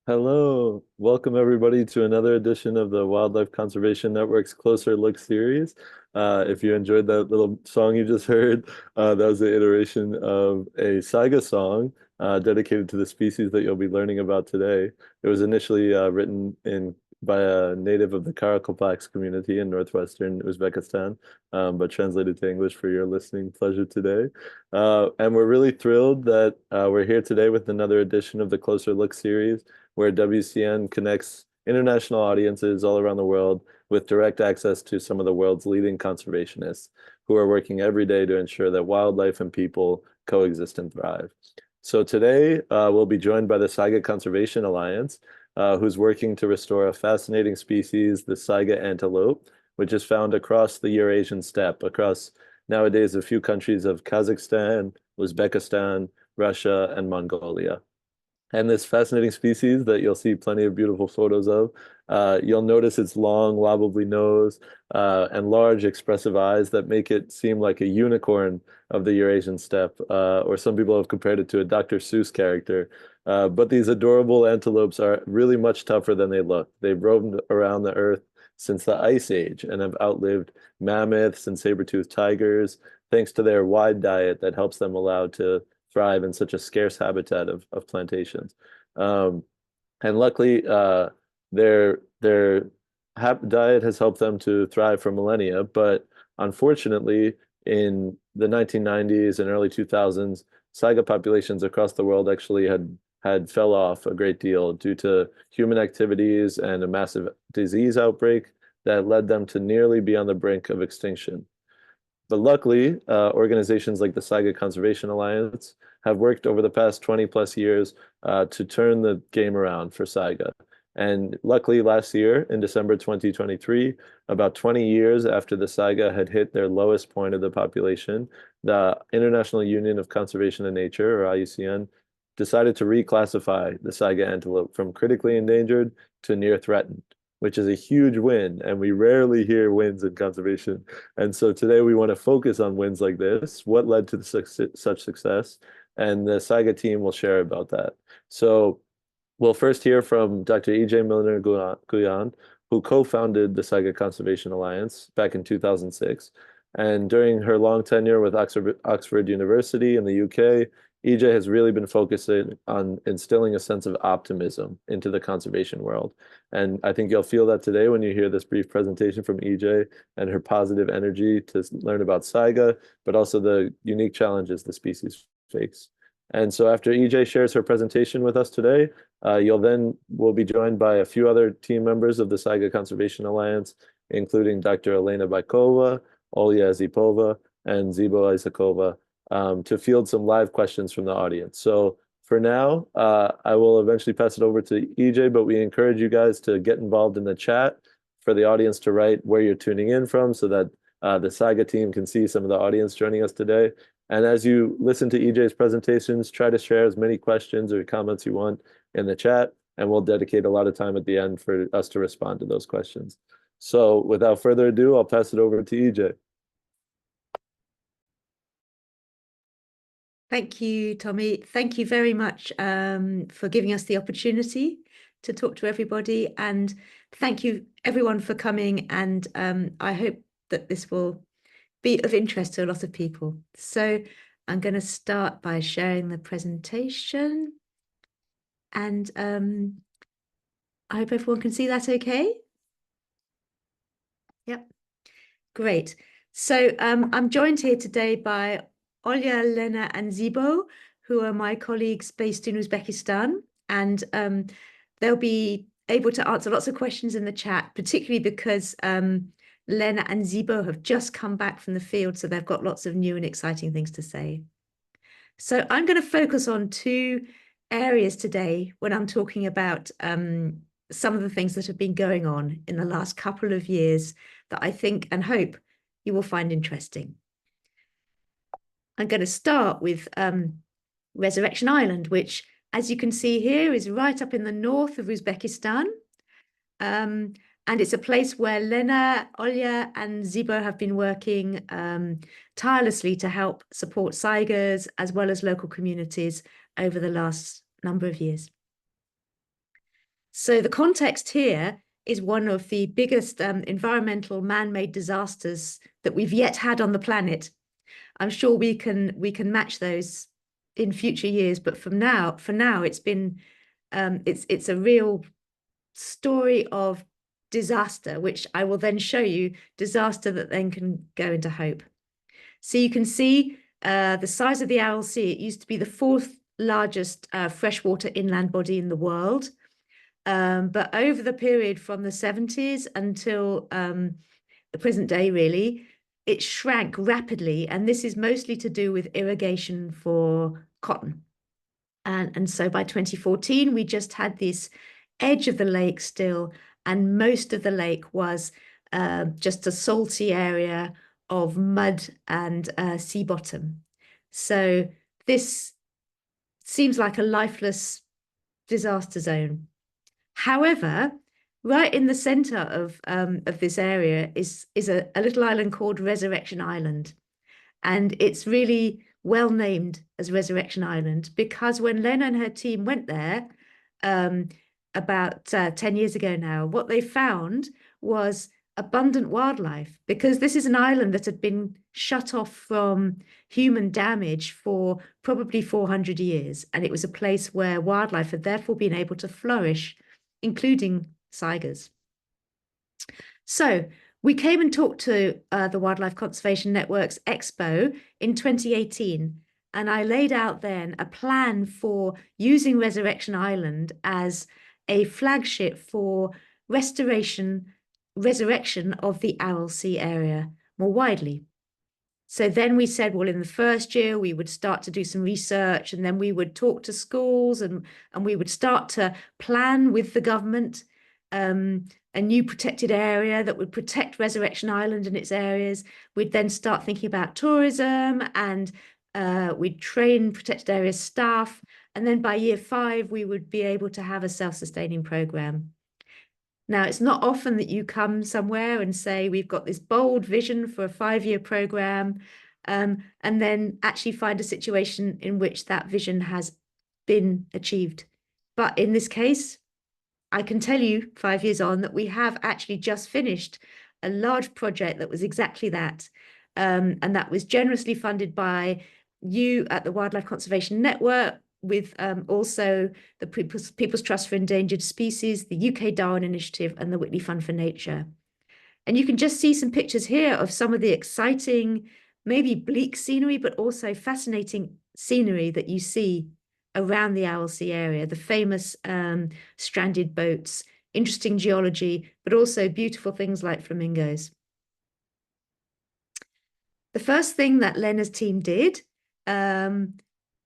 Hello, welcome everybody to another edition of the Wildlife Conservation Network's Closer Look series. If you enjoyed that little song you just heard, that was the iteration of a Saiga song dedicated to the species that you'll be learning about today. It was initially written by a native of the Karakalpax community in northwestern Uzbekistan, but translated to English for your listening pleasure today. And we're really thrilled that we're here today with another edition of the Closer Look series where WCN connects international audiences all around the world with direct access to some of the world's leading conservationists who are working every day to ensure that wildlife and people coexist and thrive. So today, we'll be joined by the Saiga Conservation Alliance, who's working to restore a fascinating species, the Saiga antelope, which is found across the Eurasian steppe, across nowadays a few countries of Kazakhstan, Uzbekistan, Russia, and Mongolia. And this fascinating species that you'll see plenty of beautiful photos of, you'll notice its long, wobbly nose and large, expressive eyes that make it seem like a unicorn of the Eurasian steppe, or some people have compared it to a Dr. Seuss character. But these adorable antelopes are really much tougher than they look. They've roamed around the earth since the Ice Age and have outlived mammoths and saber-toothed tigers, thanks to their wide diet that helps them allow to thrive in such a scarce habitat of plantations. Um, and luckily, their diet has helped them to thrive for millennia. But unfortunately, in the 1990s and early 2000s, saiga populations across the world actually had fell off a great deal due to human activities and a massive disease outbreak that led them to nearly be on the brink of extinction. But luckily, organizations like the Saiga Conservation Alliance have worked over the past 20 plus years to turn the game around for Saiga. And luckily, last year, in December 2023, about 20 years after the Saiga had hit their lowest point of the population, the International Union of Conservation and Nature, or IUCN, decided to reclassify the Saiga antelope from critically endangered to near threatened, which is a huge win. And we rarely hear wins in conservation. And so today we want to focus on wins like this, what led to such success, and the Saiga team will share about that. So we'll first hear from Dr. EJ Milner-Gulland, who co-founded the Saiga Conservation Alliance back in 2006. And during her long tenure with Oxford University in the UK, EJ has really been focusing on instilling a sense of optimism into the conservation world. And I think you'll feel that today when you hear this brief presentation from EJ and her positive energy to learn about Saiga, but also the unique challenges the species face. And so after EJ shares her presentation with us today, we'll be joined by a few other team members of the Saiga Conservation Alliance, including Dr. Elena Baikova, Olya Zipova, and Zibo Isakova, to field some live questions from the audience. So for now, I will eventually pass it over to EJ, but we encourage you guys to get involved in the chat, for the audience to write where you're tuning in from so that the Saiga team can see some of the audience joining us today. And as you listen to EJ's presentations, try to share as many questions or comments you want in the chat, and we'll dedicate a lot of time at the end for us to respond to those questions. So without further ado, I'll pass it over to EJ. Thank you, Tommy. Thank you very much for giving us the opportunity to talk to everybody. And thank you, everyone, for coming. And I hope that this will be of interest to a lot of people. So I'm going to start by sharing the presentation. And I hope everyone can see that okay. Yep, great. So I'm joined here today by Olya, Lena, and Zibo, who are my colleagues based in Uzbekistan. And they'll be able to answer lots of questions in the chat, particularly because Lena and Zibo have just come back from the field, so they've got lots of new and exciting things to say. So I'm going to focus on two areas today when I'm talking about some of the things that have been going on in the last couple of years that I think and hope you will find interesting. I'm going to start with Resurrection Island, which, as you can see here, is right up in the north of Uzbekistan. And it's a place where Lena, Olya, and Zibo have been working tirelessly to help support Saigas as well as local communities over the last number of years. So the context here is one of the biggest environmental man-made disasters that we've yet had on the planet. I'm sure we can match those in future years, but for now, it's been it's a real story of disaster, which I will then show you, disaster that then can go into hope. So you can see the size of the Aral Sea. It used to be the fourth largest freshwater inland body in the world. But over the period from the 70s until the present day, really, it shrank rapidly. And this is mostly to do with irrigation for cotton. And so by 2014, we just had this edge of the lake still, and most of the lake was just a salty area of mud and sea bottom. So this seems like a lifeless disaster zone. However, right in the center of this area is a little island called Resurrection Island. And it's really well named as Resurrection Island because when Lena and her team went there about 10 years ago now, what they found was abundant wildlife, because this is an island that had been shut off from human damage for probably 400 years. And it was a place where wildlife had therefore been able to flourish, including saigers. So we came and talked to the Wildlife Conservation Network's Expo in 2018, and I laid out then a plan for using Resurrection Island as a flagship for restoration, resurrection of the Aral Sea area more widely. So then we said, well, in the first year, we would start to do some research, and then we would talk to schools, and we would start to plan with the government a new protected area that would protect Resurrection Island and its areas. We'd then start thinking about tourism, and we'd train protected area staff. And then by year 5, we would be able to have a self-sustaining program. Now, it's not often that you come somewhere and say, we've got this bold vision for a 5-year program, and then actually find a situation in which that vision has been achieved. But in this case, I can tell you 5 years on that we have actually just finished a large project that was exactly that. And that was generously funded by you at the Wildlife Conservation Network, with also the People's Trust for Endangered Species, the UK Darwin Initiative, and the Whitley Fund for Nature. And you can just see some pictures here of some of the exciting, maybe bleak scenery, but also fascinating scenery that you see around the Aral Sea area, the famous stranded boats, interesting geology, but also beautiful things like flamingos. The first thing that Lena's team did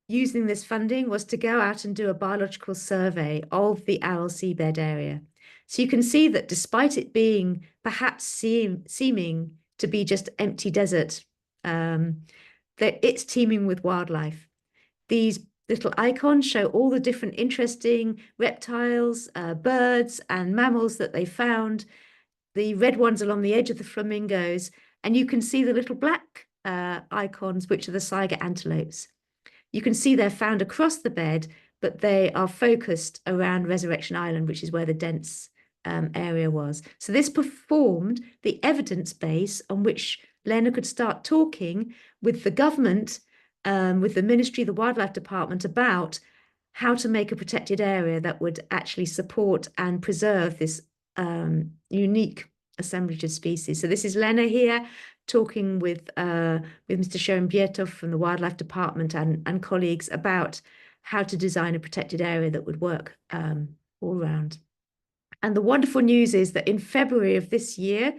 using this funding was to go out and do a biological survey of the Aral seabed area. So you can see that despite it being perhaps seeming to be just empty desert, that it's teeming with wildlife. These little icons show all the different interesting reptiles, birds, and mammals that they found. The red ones along the edge of the flamingos, and you can see the little black icons, which are the Saiga antelopes. You can see they're found across the bed, but they are focused around Resurrection Island, which is where the dense area was. So this performed the evidence base on which Lena could start talking with the government, with the Ministry, the Wildlife Department, about how to make a protected area that would actually support and preserve this unique assemblage of species. So this is Lena here talking with Mr. Sherenbietov from the Wildlife Department and colleagues about how to design a protected area that would work all around. And the wonderful news is that in February of this year,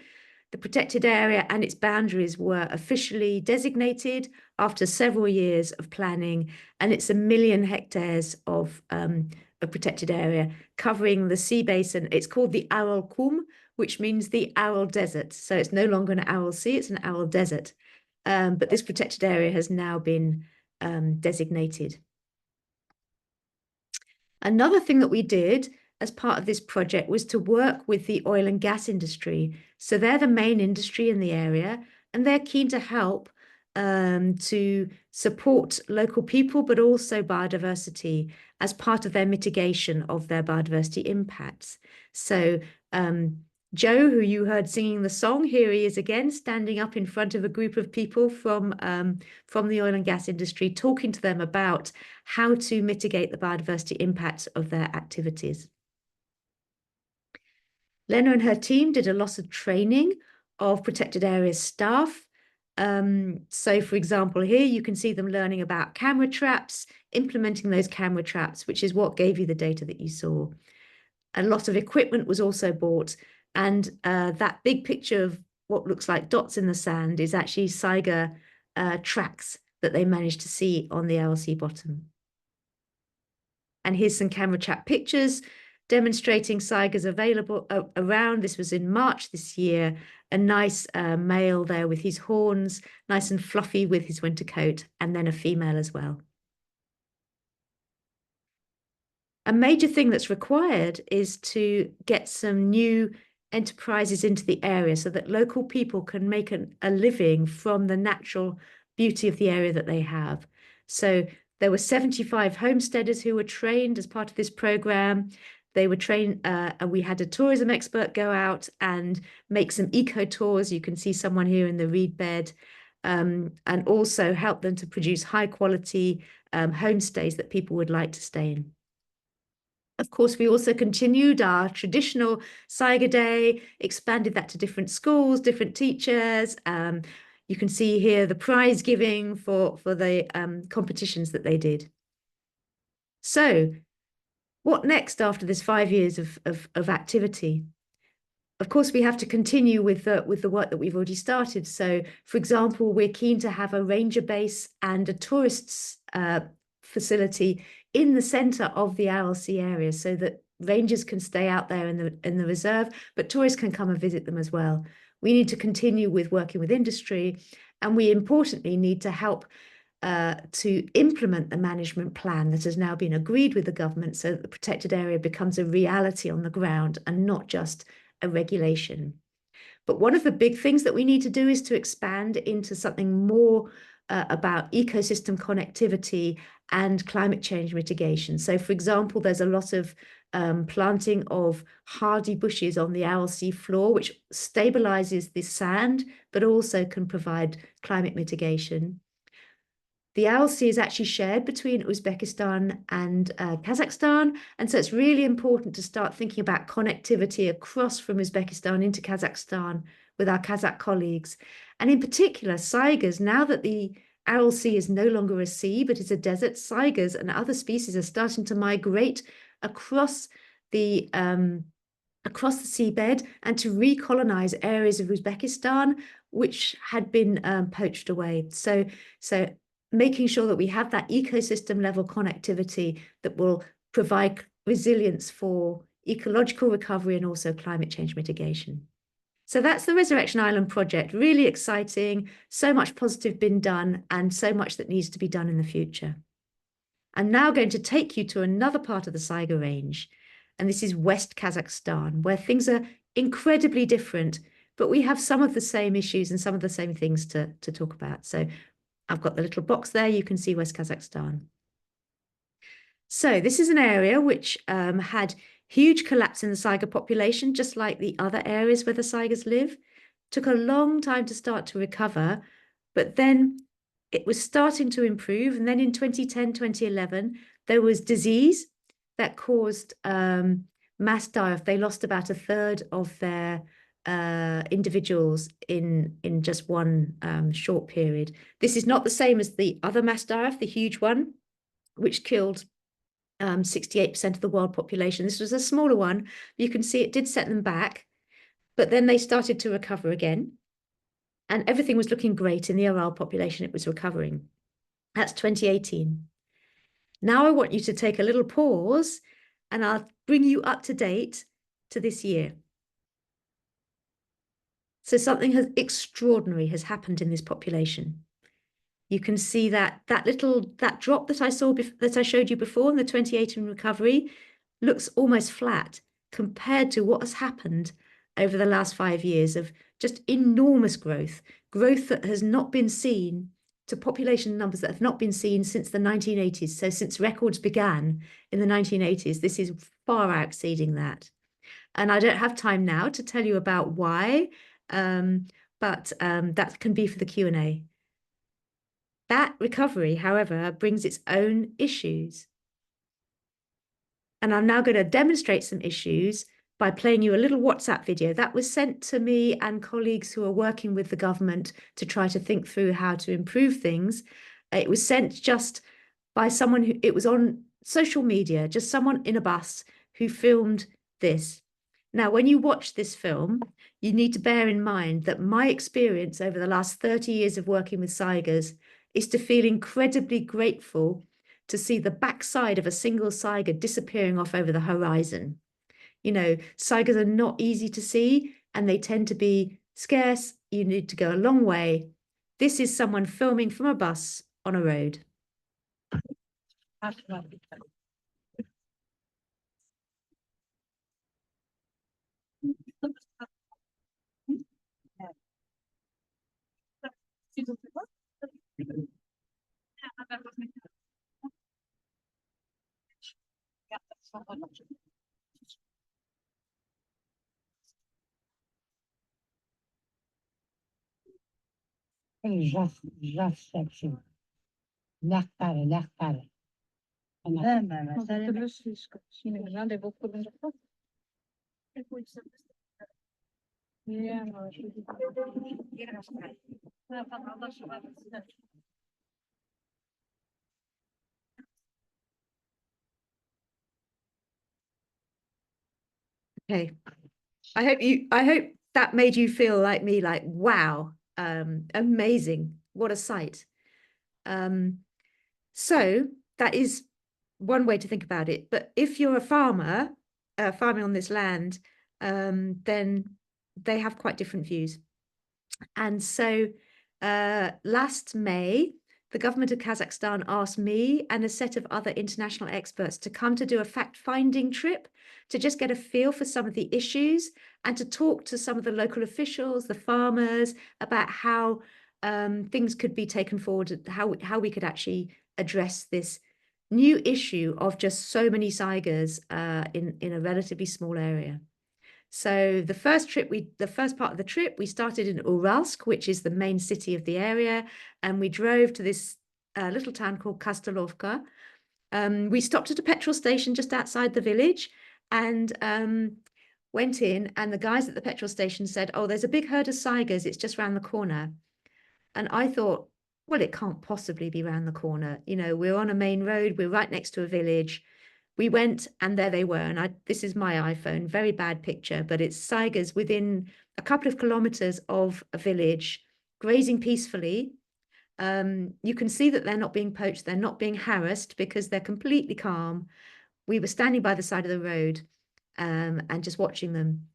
the protected area and its boundaries were officially designated after several years of planning, and it's 1 million hectares of a protected area covering the sea basin. It's called the Aral Kum, which means the Aral Desert. So it's no longer an Aral Sea, it's an Aral Desert. But this protected area has now been designated. Another thing that we did as part of this project was to work with the oil and gas industry. So they're the main industry in the area, and they're keen to help to support local people, but also biodiversity as part of their mitigation of their biodiversity impacts. So Joe, who you heard singing the song, here he is again, standing up in front of a group of people from the oil and gas industry, talking to them about how to mitigate the biodiversity impacts of their activities. Lena and her team did a lot of training of protected areas staff. So, for example, here you can see them learning about camera traps, implementing those camera traps, which is what gave you the data that you saw. A lot of equipment was also bought, and that big picture of what looks like dots in the sand is actually Saiga tracks that they managed to see on the LC bottom. And here's some camera trap pictures demonstrating Saigas available around. This was in March this year. A nice male there with his horns, nice and fluffy with his winter coat, and then a female as well. A major thing that's required is to get some new enterprises into the area so that local people can make a living from the natural beauty of the area that they have. So there were 75 homesteaders who were trained as part of this program. They were trained, and we had a tourism expert go out and make some eco tours. You can see someone here in the reed bed, and also help them to produce high quality homestays that people would like to stay in. Of course, we also continued our traditional Saiga Day, expanded that to different schools, different teachers. You can see here the prize giving for the competitions that they did. So what next after this 5 years of activity? Of course, we have to continue with the work that we've already started. So, for example, we're keen to have a ranger base and a tourists facility in the center of the RLC area so that rangers can stay out there in the reserve, but tourists can come and visit them as well. We need to continue with working with industry, and we importantly need to help to implement the management plan that has now been agreed with the government so that the protected area becomes a reality on the ground and not just a regulation. But one of the big things that we need to do is to expand into something more about ecosystem connectivity and climate change mitigation. So, for example, there's a lot of planting of hardy bushes on the RLC floor, which stabilizes the sand, but also can provide climate mitigation. The RLC is actually shared between Uzbekistan and Kazakhstan. And so it's really important to start thinking about connectivity across from Uzbekistan into Kazakhstan with our Kazakh colleagues. And in particular, Saigas, now that the RLC is no longer a sea, but is a desert, Saigas and other species are starting to migrate across the seabed and to recolonize areas of Uzbekistan, which had been poached away. So making sure that we have that ecosystem level connectivity that will provide resilience for ecological recovery and also climate change mitigation. So that's the Resurrection Island project, really exciting, so much positive been done and so much that needs to be done in the future. I'm now going to take you to another part of the Saiga range, and this is West Kazakhstan, where things are incredibly different, but we have some of the same issues and some of the same things to talk about. So I've got the little box there, you can see West Kazakhstan. So this is an area which had huge collapse in the Saiga population, just like the other areas where the Saigas live. Took a long time to start to recover, but then it was starting to improve. And then in 2010, 2011, there was disease that caused mass die-off. They lost about a third of their individuals in just one short period. This is not the same as the other mass die-off, the huge one, which killed 68% of the world population. This was a smaller one. You can see it did set them back, but then they started to recover again. And everything was looking great in the overall population. It was recovering. That's 2018. Now I want you to take a little pause and I'll bring you up to date to this year. So something extraordinary has happened in this population. You can see that drop that I showed you before in the 2018 recovery looks almost flat compared to what has happened over the last 5 years of just enormous growth that has not been seen to population numbers that have not been seen since the 1980s. So since records began in the 1980s, this is far exceeding that. And I don't have time now to tell you about why, but that can be for the Q&A. That recovery, however, brings its own issues. And I'm now going to demonstrate some issues by playing you a little WhatsApp video that was sent to me and colleagues who are working with the government to try to think through how to improve things. It was sent just by someone who, it was on social media, just someone in a bus who filmed this. Now, when you watch this film, you need to bear in mind that my experience over the last 30 years of working with Saigers is to feel incredibly grateful to see the backside of a single Saiga disappearing off over the horizon. You know, Saigers are not easy to see and they tend to be scarce. You need to go a long way. This is someone filming from a bus on a road. Okay. I hope that made you feel like me, like, wow, amazing. What a sight. So that is one way to think about it. But if you're a farmer, farming on this land, then they have quite different views. And so last May, the government of Kazakhstan asked me and a set of other international experts to come to do a fact-finding trip to just get a feel for some of the issues and to talk to some of the local officials, the farmers, about how things could be taken forward, how we could actually address this new issue of just so many Saigers in a relatively small area. So the first part of the trip, we started in Uralsk, which is the main city of the area, and we drove to this little town called Kostolovka. We stopped at a petrol station just outside the village and went in, and the guys at the petrol station said, "Oh, there's a big herd of Saigers, it's just round the corner." And I thought, well, it can't possibly be round the corner. You know, we're on a main road, we're right next to a village. We went and there they were. And this is my iPhone, very bad picture, but it's Saigers within a couple of kilometers of a village, grazing peacefully. You can see that they're not being poached. They're not being harassed because they're completely calm. We were standing by the side of the road and just watching them.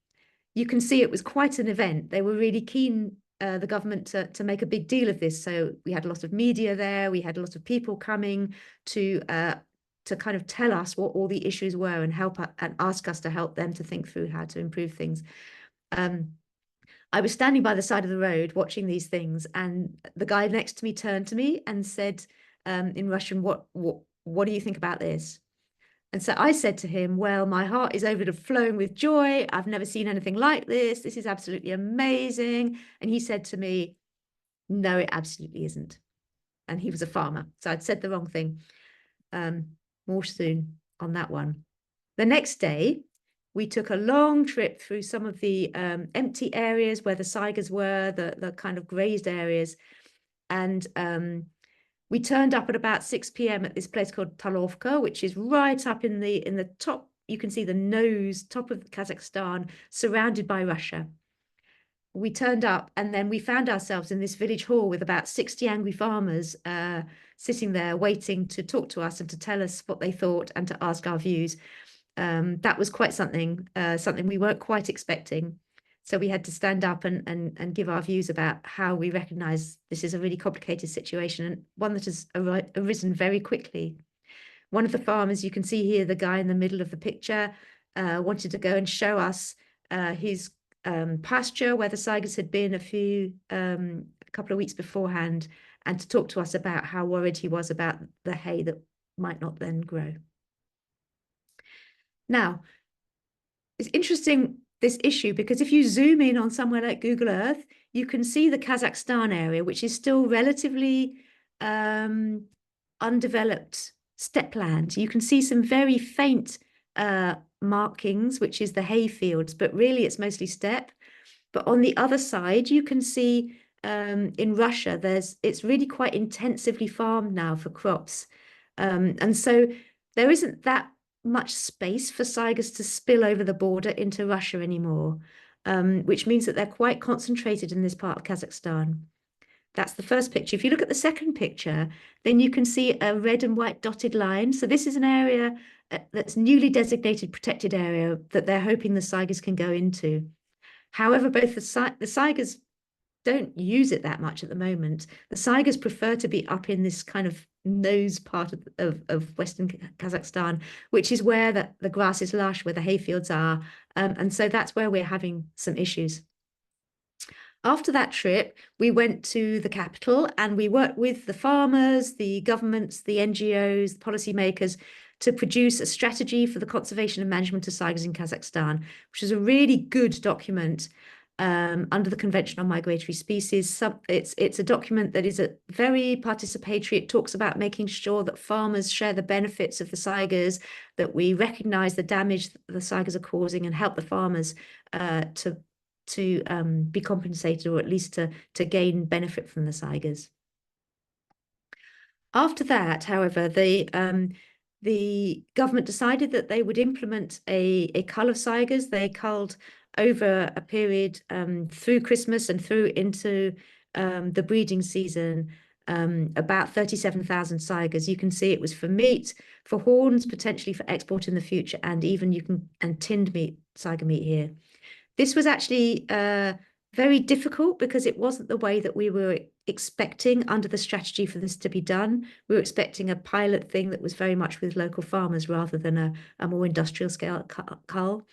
You can see it was quite an event. They were really keen, the government, to make a big deal of this. So we had a lot of media there. We had a lot of people coming to kind of tell us what all the issues were and and ask us to help them to think through how to improve things. I was standing by the side of the road watching these things, and the guy next to me turned to me and said in Russian, what do you think about this? And so I said to him, well, my heart is overflowing with joy. I've never seen anything like this. This is absolutely amazing. And he said to me, no, it absolutely isn't. And he was a farmer. So I'd said the wrong thing. More soon on that one. The next day, we took a long trip through some of the empty areas where the Saigers were, the kind of grazed areas. And we turned up at about 6 p.m. at this place called Talovka, which is right up in the top. You can see the top of Kazakhstan, surrounded by Russia. We turned up and then we found ourselves in this village hall with about 60 angry farmers sitting there waiting to talk to us and to tell us what they thought and to ask our views. That was quite something we weren't quite expecting. So we had to stand up and give our views about how we recognize this is a really complicated situation and one that has arisen very quickly. One of the farmers, you can see here, the guy in the middle of the picture, wanted to go and show us his pasture where the Saigers had been a couple of weeks beforehand. and to talk to us about how worried he was about the hay that might not then grow. Now, it's interesting, this issue, because if you zoom in on somewhere like Google Earth, you can see the Kazakhstan area, which is still relatively undeveloped steppe land. You can see some very faint markings, which is the hay fields, but really it's mostly steppe. But on the other side, you can see in Russia, it's really quite intensively farmed now for crops. And so there isn't that much space for saigers to spill over the border into Russia anymore, which means that they're quite concentrated in this part of Kazakhstan. That's the first picture. If you look at the second picture, then you can see a red and white dotted line. So this is an area that's newly designated protected area that they're hoping the saigers can go into. However, both the saigers don't use it that much at the moment. The saigers prefer to be up in this kind of nose part of Western Kazakhstan, which is where the grass is lush, where the hayfields are. And so that's where we're having some issues. After that trip, we went to the capital and we worked with the farmers, the governments, the NGOs, the policymakers to produce a strategy for the conservation and management of saigers in Kazakhstan, which is a really good document under the Convention on Migratory Species. It's a document that is very participatory. It talks about making sure that farmers share the benefits of the saigers, that we recognize the damage that the saigers are causing and help the farmers to be compensated, or at least to gain benefit from the saigers. After that, however, the government decided that they would implement a cull of saigers. They culled over a period through Christmas and through into the breeding season about 37,000 saigers. You can see it was for meat, for horns, potentially for export in the future, and even tinned meat, saiga meat here. This was actually very difficult because it wasn't the way that we were expecting under the strategy for this to be done. We were expecting a pilot thing that was very much with local farmers rather than a more industrial scale cull.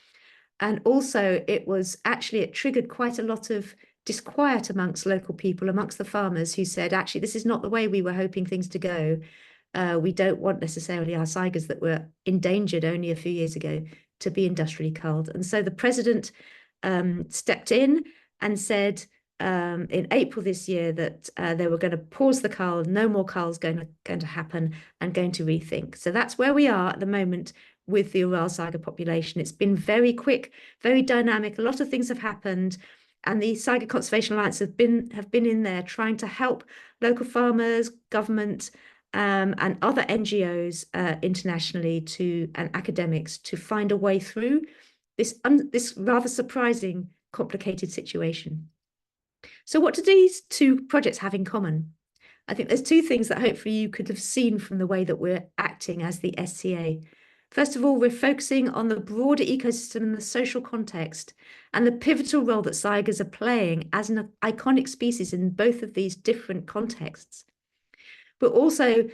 And also it triggered quite a lot of disquiet amongst local people, amongst the farmers, who said, actually, this is not the way we were hoping things to go. We don't want necessarily our saigers that were endangered only a few years ago to be industrially culled. And so the president stepped in and said in April this year that they were going to pause the cull, no more culls going to happen, and going to rethink. So that's where we are at the moment with the Ural saiga population. It's been very quick, very dynamic. A lot of things have happened, and the Saiga Conservation Alliance have been in there trying to help local farmers, government, and other NGOs internationally and academics to find a way through this rather surprising, complicated situation. So what do these two projects have in common? I think there's two things that hopefully you could have seen from the way that we're acting as the SCA. First of all, we're focusing on the broader ecosystem and the social context and the pivotal role that saigers are playing as an iconic species in both of these different contexts. We're also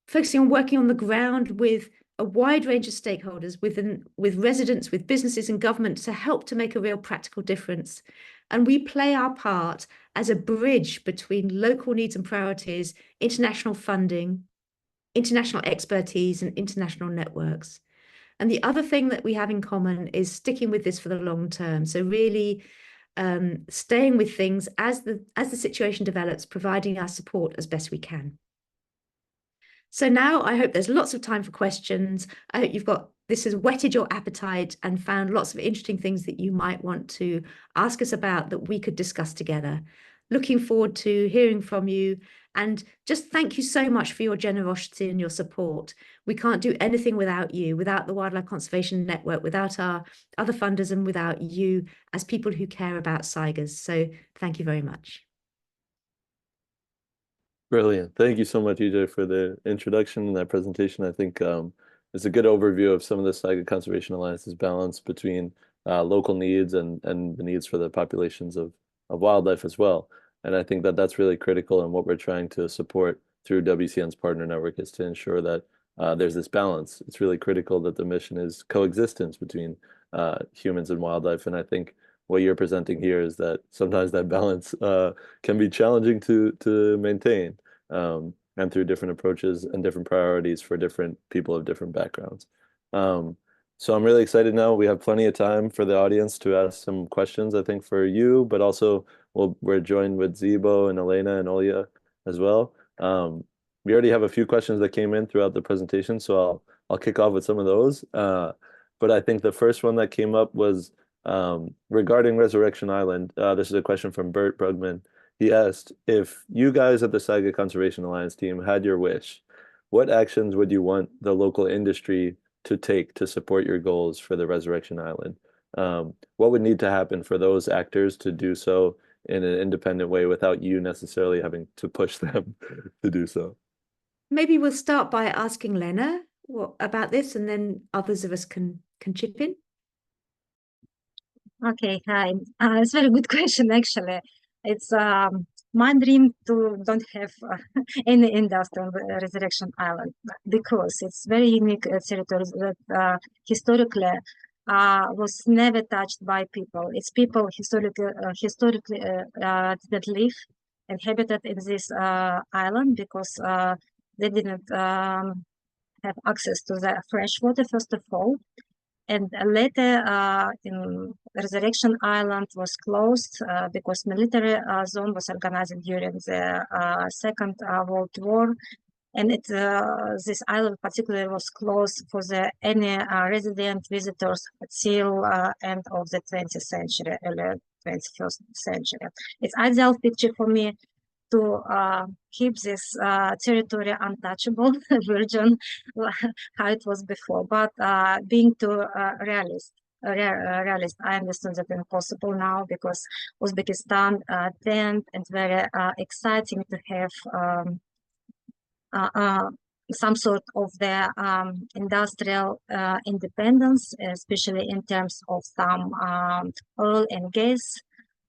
focusing on working on the ground with a wide range of stakeholders, with residents, with businesses and government, to help to make a real practical difference. And we play our part as a bridge between local needs and priorities, international funding, international expertise, and international networks. And the other thing that we have in common is sticking with this for the long term. So really staying with things as the situation develops, providing our support as best we can. So now I hope there's lots of time for questions. I hope this has whetted your appetite and found lots of interesting things that you might want to ask us about that we could discuss together. Looking forward to hearing from you, and just thank you so much for your generosity and your support. We can't do anything without you, without the Wildlife Conservation Network, without our other funders, and without you as people who care about saigers. So thank you very much. Brilliant. Thank you so much, EJ, for the introduction and that presentation. I think it's a good overview of some of the Saiga Conservation Alliance's balance between local needs and the needs for the populations of wildlife as well. And I think that that's really critical, and what we're trying to support through WCN's partner network is to ensure that there's this balance. It's really critical that the mission is coexistence between humans and wildlife. And I think what you're presenting here is that sometimes that balance can be challenging to maintain. and through different approaches and different priorities for different people of different backgrounds. So I'm really excited now. We have plenty of time for the audience to ask some questions, I think, for you, but also we're joined with Zibo and Elena and Olya as well. We already have a few questions that came in throughout the presentation, so I'll kick off with some of those. But I think the first one that came up was regarding Resurrection Island. This is a question from Bert Brugman. He asked, if you guys at the Saiga Conservation Alliance team had your wish, what actions would you want the local industry to take to support your goals for the Resurrection Island? What would need to happen for those actors to do so in an independent way without you necessarily having to push them to do so? Maybe we'll start by asking Lena about this, and then others of us can chip in. Okay, hi. It's a very good question, actually. It's my dream to don't have any industry on the Resurrection Island, because it's very unique territory that historically was never touched by people. It's people historically that live and habitat in this island, because they didn't have access to the fresh water, first of all. And later, in Resurrection Island was closed because military zone was organized during the Second World War, and this island particularly was closed for any resident visitors till end of the 20th century, early 21st century. It's ideal picture for me to keep this territory untouchable, virgin, how it was before. But being too realist, I understand that impossible now, because Uzbekistan tend and very exciting to have some sort of the industrial independence, especially in terms of some oil and gas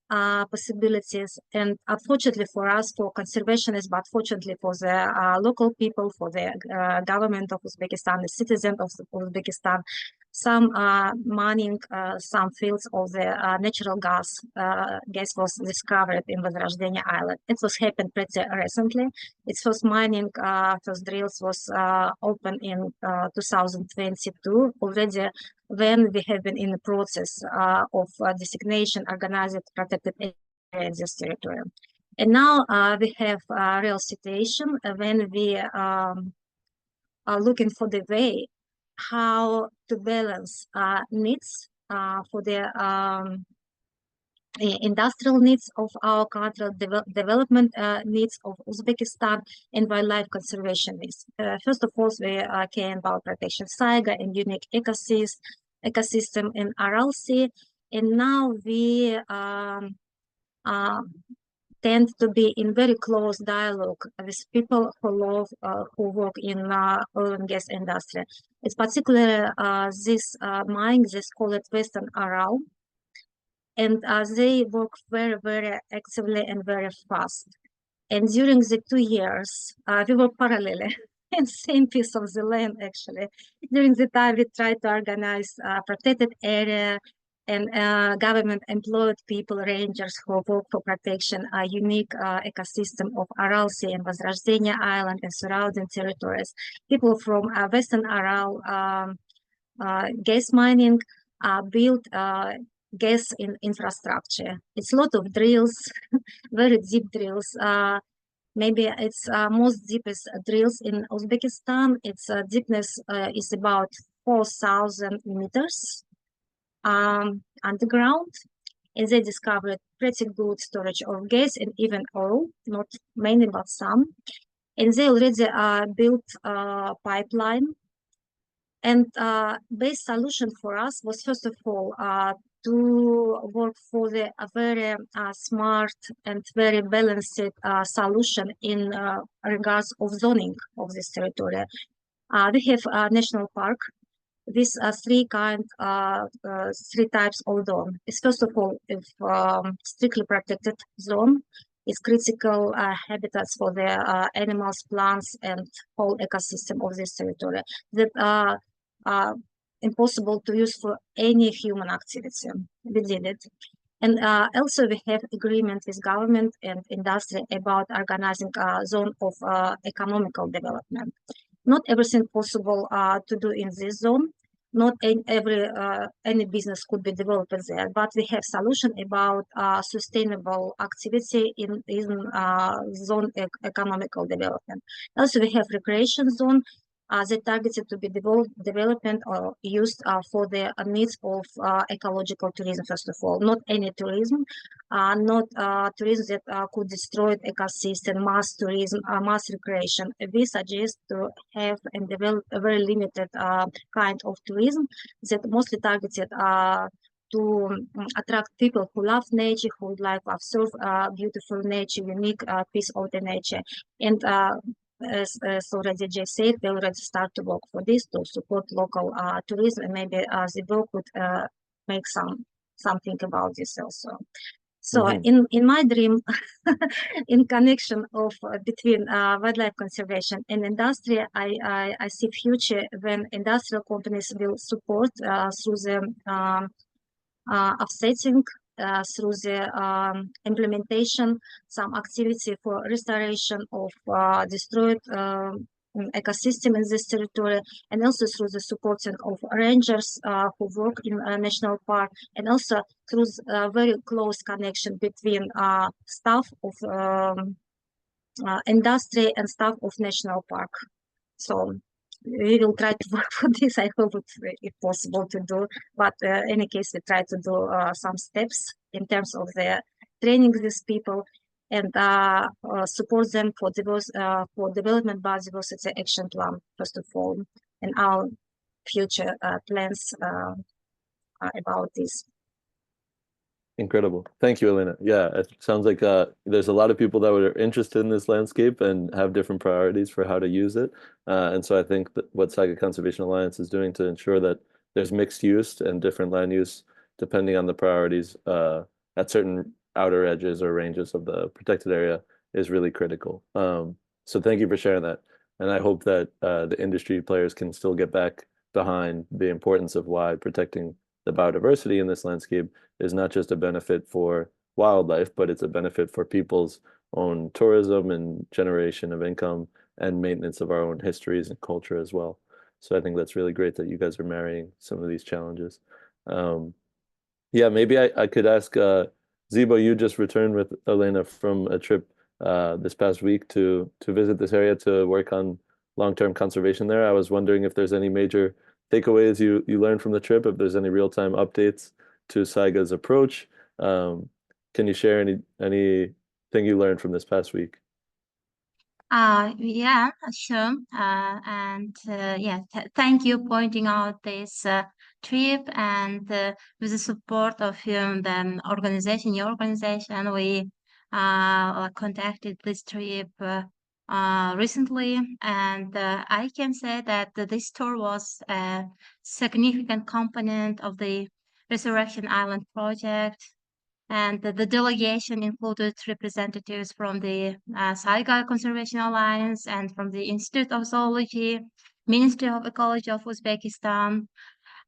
possibilities. And unfortunately for us, for conservationists, but fortunately for the local people, for the government of Uzbekistan, the citizens of Uzbekistan, some mining, some fields of the natural gas was discovered in Возрождение Island. It was happened pretty recently. Its first mining, first drills was open in 2022 already, when we have been in the process of designation, organized, protected area in this territory. And now we have a real situation when we are looking for the way how to balance needs for the industrial needs of our country, development needs of Uzbekistan, and wildlife conservation needs. First of all, we care about protection Saiga and unique ecosystem in Aral Sea, and now we tend to be in very close dialogue with people who work in oil and gas industry. It's particularly this mine, this call it Western Aral, and they work very, very actively and very fast. And during the 2 years, we work parallelly in the same piece of the land, actually. During the time, we tried to organize a protected area, and government employed people, rangers who work for protection, a unique ecosystem of Aral Sea and Возрождение Island and surrounding territories. People from Western Aral gas mining built gas infrastructure. It's a lot of drills, very deep drills. Maybe it's most deepest drills in Uzbekistan. Its deepness is about 4,000 meters underground. And they discovered pretty good storage of gas and even oil, not many, but some. And they already built a pipeline. And best solution for us was, first of all, to work for the very smart and very balanced solution in regards of zoning of this territory. We have a national park. These are three types of zone. It's first of all, if strictly protected zone, it's critical habitats for the animals, plants, and whole ecosystem of this territory that are impossible to use for any human activity. We did it. And also we have agreement with government and industry about organizing a zone of economical development. Not everything possible to do in this zone. Not any business could be developed there, but we have solution about sustainable activity in zone economical development. Also, we have recreation zone that targeted to be development or used for the needs of ecological tourism, first of all. Not any tourism, not tourism that could destroy the ecosystem, mass tourism, mass recreation. We suggest to have and develop a very limited kind of tourism that mostly targeted to attract people who love nature, who would like to observe beautiful nature, unique piece of the nature. And as already Jay said, we already start to work for this to support local tourism, and maybe the book could make something about this also. So in my dream, in connection of between wildlife conservation and industry, I see future when industrial companies will support through the offsetting, through the implementation, some activity for restoration of destroyed ecosystem in this territory, and also through the supporting of rangers who work in national park, and also through very close connection between staff of industry and staff of national park. So we will try to work for this. I hope it's possible to do, but in any case, we try to do some steps in terms of the training these people and support them for development by diversity action plan, first of all, and our future plans about this. Incredible. Thank you, Elena. Yeah, it sounds like there's a lot of people that are interested in this landscape and have different priorities for how to use it. And so I think that what Saiga Conservation Alliance is doing to ensure that there's mixed use and different land use depending on the priorities at certain outer edges or ranges of the protected area is really critical. So thank you for sharing that. And I hope that the industry players can still get back behind the importance of why protecting the biodiversity in this landscape is not just a benefit for wildlife, but it's a benefit for people's own tourism and generation of income and maintenance of our own histories and culture as well. So I think that's really great that you guys are marrying some of these challenges. Yeah, maybe I could ask Zibo, you just returned with Elena from a trip this past week to visit this area to work on long-term conservation there. I was wondering if there's any major takeaways you learned from the trip, if there's any real-time updates to Saiga's approach. Can you share anything you learned from this past week? Yeah, sure. Thank you pointing out this trip, and with the support of the organization, your organization, we conducted this trip recently, and I can say that this tour was a significant component of the Resurrection Island project, and the delegation included representatives from the Saiga Conservation Alliance and from the Institute of Zoology, Ministry of Ecology of Uzbekistan.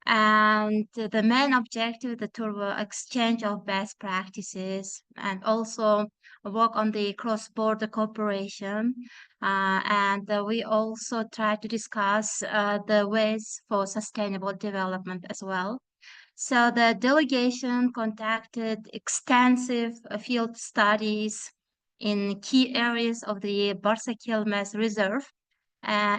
And the main objective of the tour was exchange of best practices and also work on the cross-border cooperation. And we also tried to discuss the ways for sustainable development as well. So the delegation conducted extensive field studies in key areas of the Barsakilmes Reserve,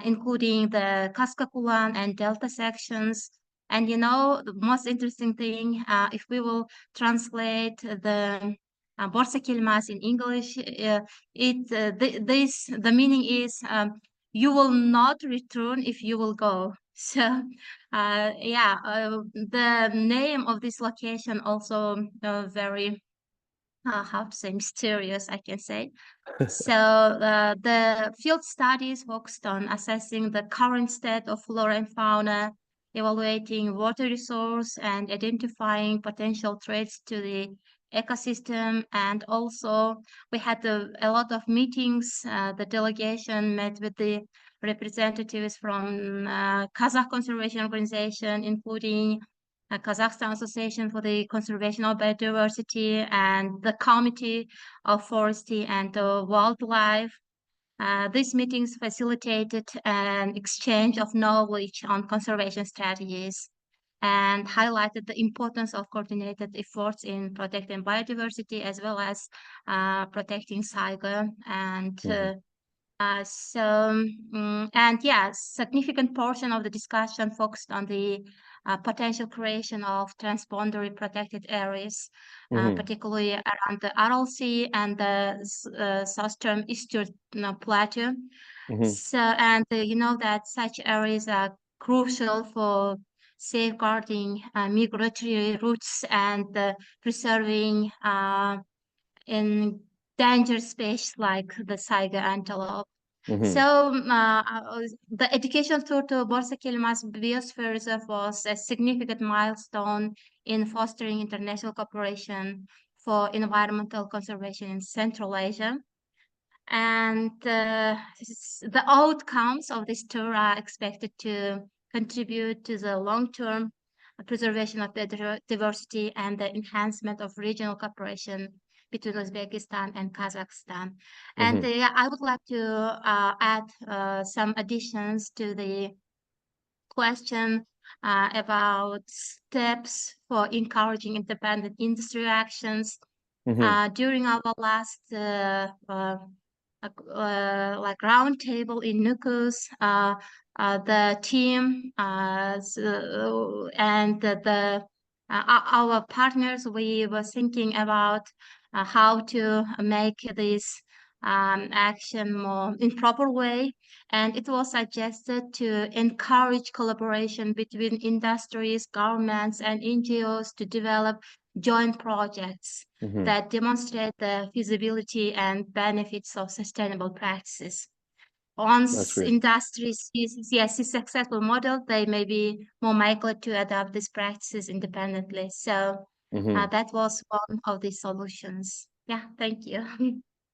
including the Kazakhstan and Delta sections. And you know, the most interesting thing, if we will translate the Barsakilmes in English, the meaning is you will not return if you will go. So the name of this location also very how to say mysterious, I can say. So the field studies focused on assessing the current state of flora and fauna, evaluating water resource, and identifying potential threats to the ecosystem. And also we had a lot of meetings. The delegation met with the representatives from Kazakh Conservation Organization, including Kazakhstan Association for the Conservation of Biodiversity, and the Committee of Forestry and Wildlife. These meetings facilitated an exchange of knowledge on conservation strategies and highlighted the importance of coordinated efforts in protecting biodiversity as well as protecting Saiga. And significant portion of the discussion focused on the potential creation of transboundary protected areas, particularly around the Aral Sea and the southern eastern plateau. So, and you know that such areas are crucial for safeguarding migratory routes and preserving endangered species like the Saiga Antelope. So the educational tour to Borsa Kelmas Biosphere Reserve was a significant milestone in fostering international cooperation for environmental conservation in Central Asia. And the outcomes of this tour are expected to contribute to the long-term preservation of biodiversity and the enhancement of regional cooperation between Uzbekistan and Kazakhstan. And I would like to add some additions to the question about steps for encouraging independent industry actions. During our last roundtable in Nukus, the team and our partners, we were thinking about how to make this action more in proper way, and it was suggested to encourage collaboration between industries, governments, and NGOs to develop joint projects that demonstrate the feasibility and benefits of sustainable practices. Once industries see a successful model, they may be more likely to adopt these practices independently. So that was one of the solutions. Yeah, thank you.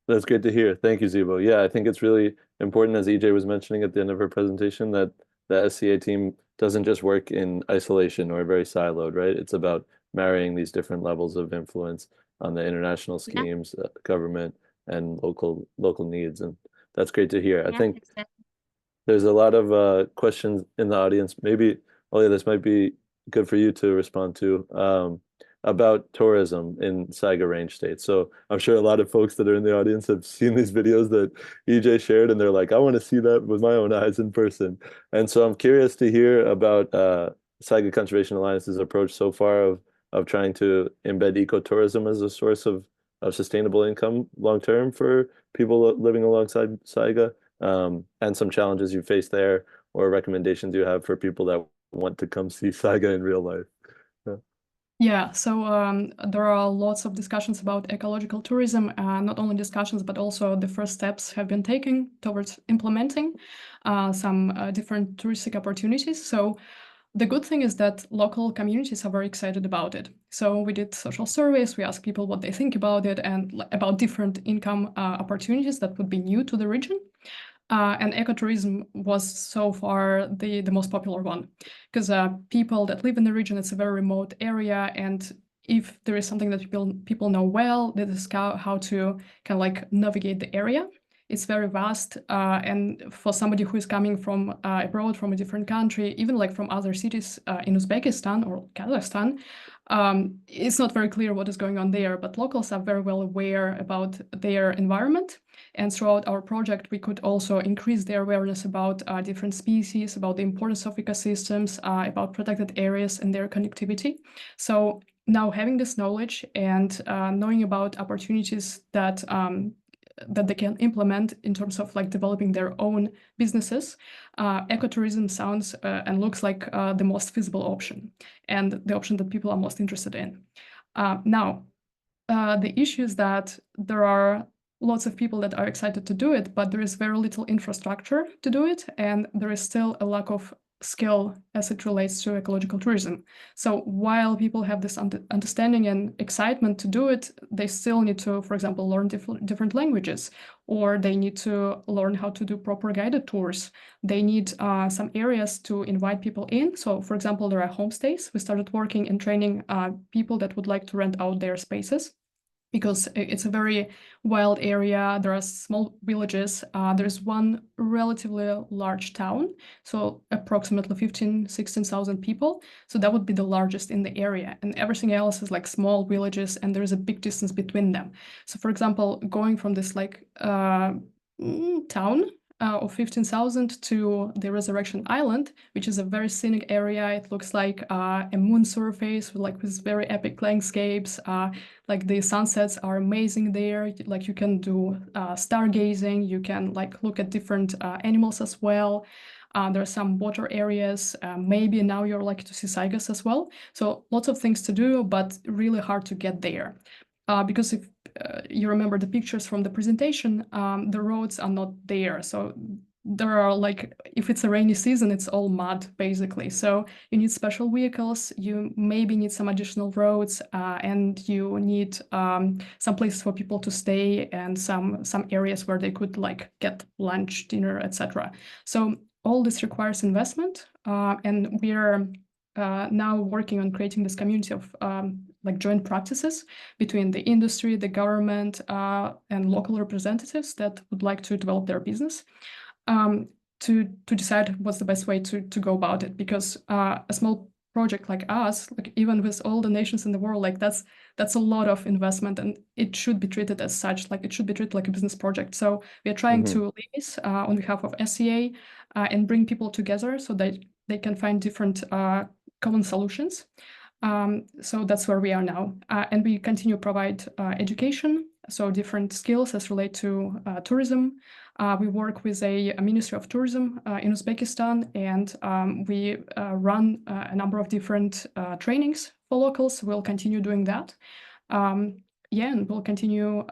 That's great to hear. Thank you, Zibo. Yeah, I think it's really important, as EJ was mentioning at the end of her presentation, that the SCA team doesn't just work in isolation or very siloed, right? It's about marrying these different levels of influence on the international schemes, government, and local needs. And that's great to hear. I think there's a lot of questions in the audience. Maybe, Olya, this might be good for you to respond to. About tourism in Saiga Range State. So I'm sure a lot of folks that are in the audience have seen these videos that EJ shared, and they're like, I want to see that with my own eyes in person. And so I'm curious to hear about Saiga Conservation Alliance's approach so far of trying to embed ecotourism as a source of sustainable income long-term for people living alongside Saiga, and some challenges you face there, or recommendations you have for people that want to come see Saiga in real life. Yeah, so there are lots of discussions about ecological tourism, not only discussions, but also the first steps have been taken towards implementing some different touristic opportunities. So the good thing is that local communities are very excited about it. So we did social surveys, we asked people what they think about it and about different income opportunities that would be new to the region. And ecotourism was so far the most popular one, because people that live in the region, it's a very remote area, and if there is something that people know well, that is how to kind of like navigate the area. It's very vast, and for somebody who is coming from abroad, from a different country, even like from other cities in Uzbekistan or Kazakhstan, it's not very clear what is going on there, but locals are very well aware about their environment. And throughout our project, we could also increase their awareness about different species, about the importance of ecosystems, about protected areas and their connectivity. So now having this knowledge and knowing about opportunities that they can implement in terms of like developing their own businesses, ecotourism sounds and looks like the most feasible option and the option that people are most interested in. Now, the issue is that there are lots of people that are excited to do it, but there is very little infrastructure to do it, and there is still a lack of skill as it relates to ecological tourism. So while people have this understanding and excitement to do it, they still need to, for example, learn different languages, or they need to learn how to do proper guided tours. They need some areas to invite people in. So for example, there are homestays. We started working and training people that would like to rent out their spaces, because it's a very wild area. There are small villages. There's one relatively large town, so approximately 16,000 people. So that would be the largest in the area. And everything else is like small villages, and there's a big distance between them. So for example, going from this like town of 15,000 to the Resurrection Island, which is a very scenic area. It looks like a moon surface with very epic landscapes. Like the sunsets are amazing there. Like you can do stargazing. You can like look at different animals as well. There are some water areas. Maybe now you're lucky to see saigas as well. So lots of things to do, but really hard to get there. Because if you remember the pictures from the presentation, the roads are not there. So there are like, if it's a rainy season, it's all mud basically. So you need special vehicles, you maybe need some additional roads, and you need some places for people to stay, and some areas where they could like get lunch, dinner, etc. So all this requires investment, and we are now working on creating this community of like joint practices between the industry, the government, and local representatives that would like to develop their business, to decide what's the best way to go about it. Because a small project like us, like even with all the nations in the world, like that's a lot of investment, and it should be treated as such. Like it should be treated like a business project. So we are trying to liaise on behalf of SCA and bring people together so that they can find different common solutions. So that's where we are now. And we continue to provide education, so different skills as relate to tourism. We work with a Ministry of Tourism in Uzbekistan, and we run a number of different trainings for locals. We'll continue doing that. Yeah, and we'll continue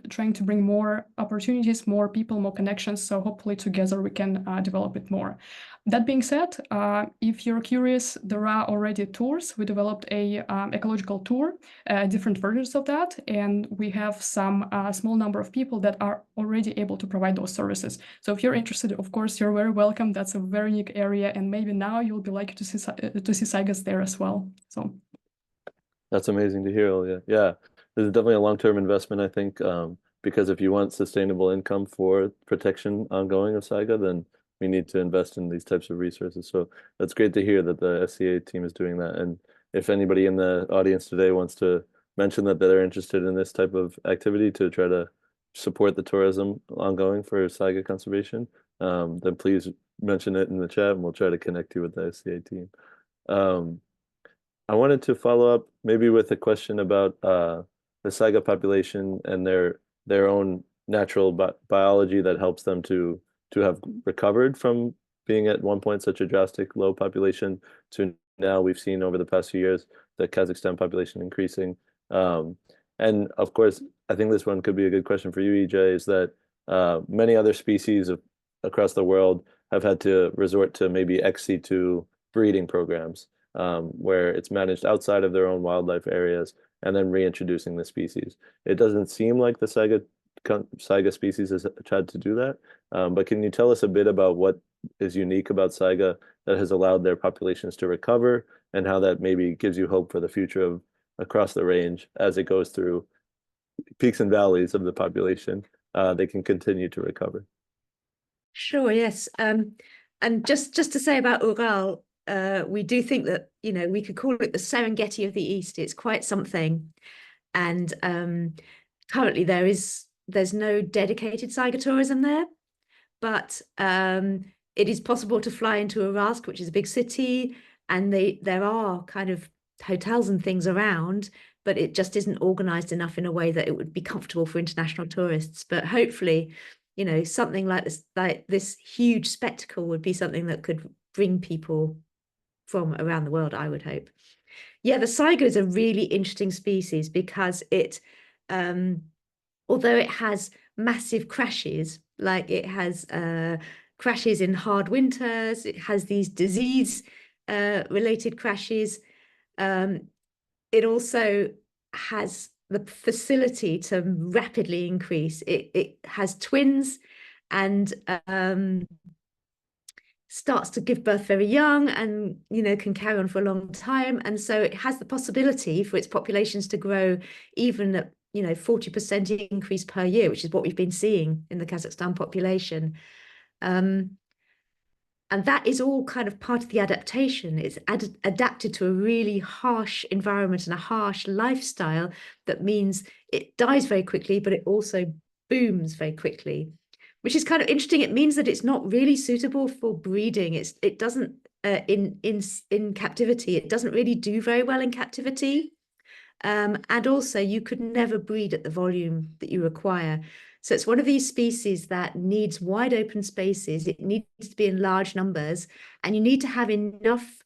trying to bring more opportunities, more people, more connections. So hopefully together we can develop it more. That being said, if you're curious, there are already tours. We developed a ecological tour, different versions of that, and we have some small number of people that are already able to provide those services. So if you're interested, of course, you're very welcome. That's a very unique area, and maybe now you'll be lucky to see saigas there as well. So that's amazing to hear, Olya. Yeah, this is definitely a long-term investment, I think, because if you want sustainable income for protection ongoing of saiga, then we need to invest in these types of resources. So that's great to hear that the SCA team is doing that. And if anybody in the audience today wants to mention that they're interested in this type of activity to try to support the tourism ongoing for saiga conservation, then please mention it in the chat and we'll try to connect you with the SCA team. I wanted to follow up maybe with a question about the saiga population and their own natural biology that helps them to have recovered from being at one point such a drastic low population to now we've seen over the past few years the Kazakhstan population increasing. And of course, I think this one could be a good question for you, EJ, is that many other species across the world have had to resort to maybe ex-situ breeding programs where it's managed outside of their own wildlife areas and then reintroducing the species. It doesn't seem like the saiga species has tried to do that, but can you tell us a bit about what is unique about saiga that has allowed their populations to recover, and how that maybe gives you hope for the future of across the range as it goes through peaks and valleys of the population, they can continue to recover? Sure, yes. And just to say about Ural, we do think that, you know, we could call it the Serengeti of the East. It's quite something. And currently there's no dedicated saiga tourism there, but it is possible to fly into Uralsk, which is a big city, and there are kind of hotels and things around, but it just isn't organized enough in a way that it would be comfortable for international tourists. But hopefully, you know, something like this huge spectacle would be something that could bring people from around the world, I would hope. Yeah, the saiga is a really interesting species because it, although it has massive crashes, like it has crashes in hard winters. It has these disease related crashes. It also has the facility to rapidly increase. It has twins and starts to give birth very young and, you know, can carry on for a long time. And so it has the possibility for its populations to grow even at, you know, 40% increase per year, which is what we've been seeing in the Kazakhstan population. And that is all kind of part of the adaptation. It's adapted to a really harsh environment and a harsh lifestyle that means it dies very quickly, but it also booms very quickly, which is kind of interesting. It means that it's not really suitable for breeding. It doesn't in captivity. It doesn't really do very well in captivity. And also you could never breed at the volume that you require. So it's one of these species that needs wide open spaces. It needs to be in large numbers, and you need to have enough